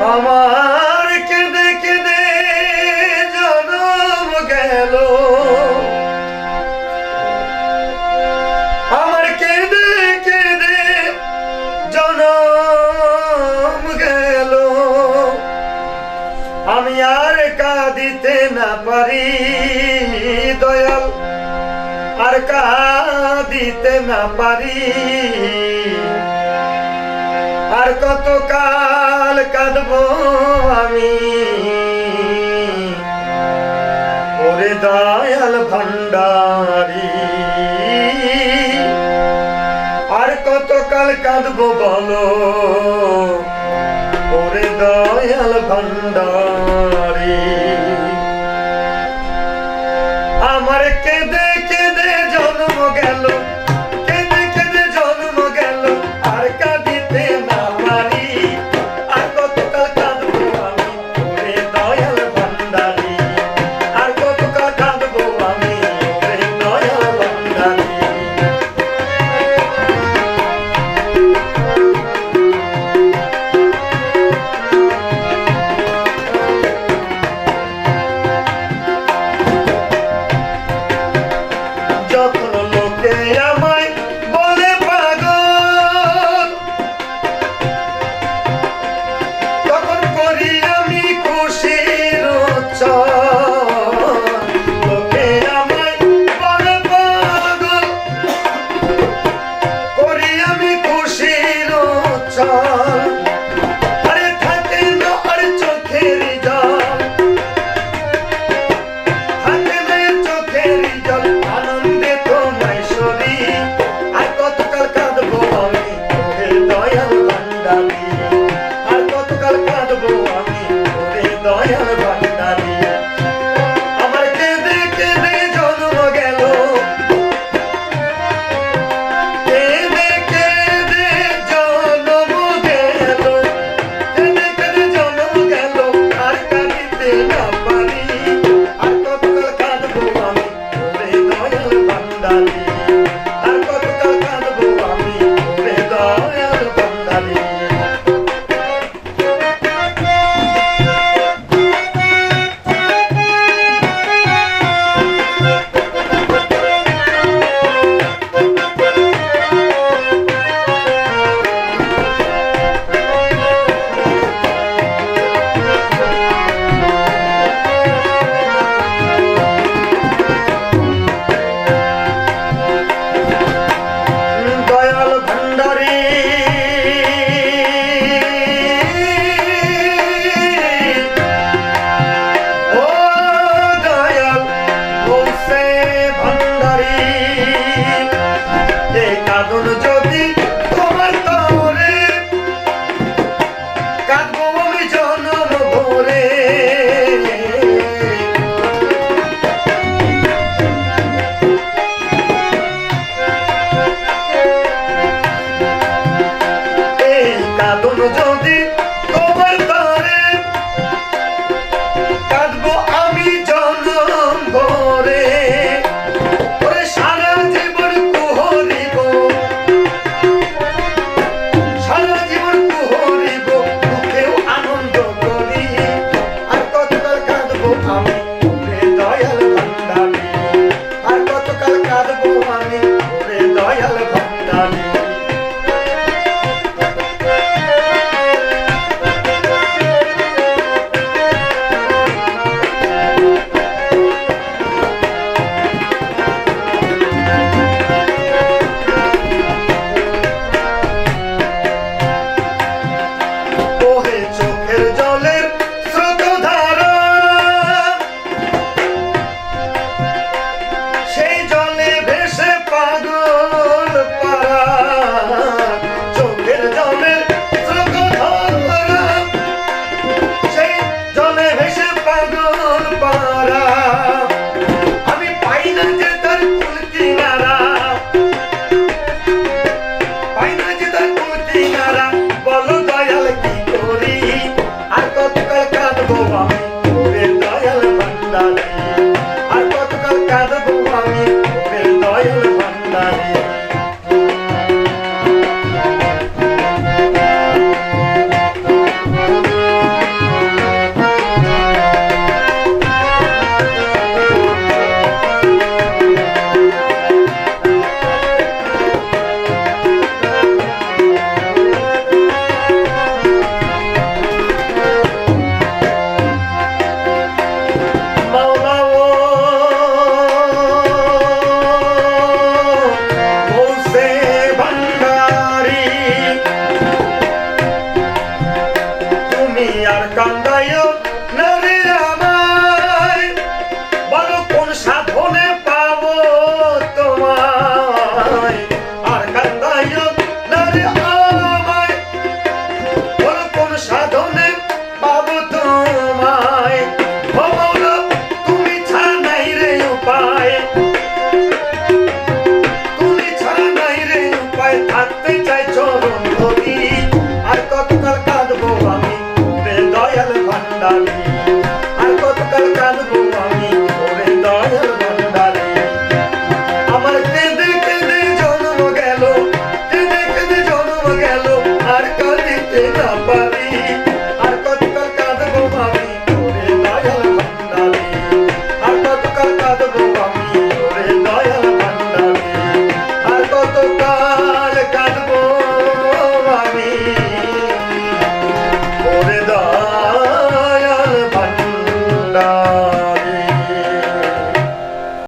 আমার কেঁদে কেঁদে জনম গেল, আমার কেঁদে কেঁদে জনম গেল। আমি আর কাঁদিতে না পারি দয়াল, আর কাঁদিতে না পারি। আর কত কাল কাঁদবো আমি, ওরে দয়াল ভান্ডারি। আর কত কাল কাঁদবো বলো, ওরে দয়াল ভান্ডারি। আমার কেঁদে কেঁদে জন্ম গেল, কেঁদে কেঁদে জন্ম গেল, আর কাঁদিতে না পারি। আর কত কাল কাঁদবো আমি, ওরে দয়াল ভান্ডারি। আর কত কাল কাঁদবো আমি, ওরে দয়াল ভান্ডারি। আর কান্দাইও না রে আমায়, বলো কোন সাধনে পাবো তোমায়। আর কান্দাইও না রে আমায়, বলো কোন সাধনে পাবো তোমায়। ও মৌলা তুমি ছাড়া নাই রে উপায়, তুমি ছাড়া নাই রে উপায়, থাকতে চাই চরণ ধরি। আর কতকাল কাঁদবো আমি রে দয়াল ভান্ডারী, আর কতকাল কাঁদবো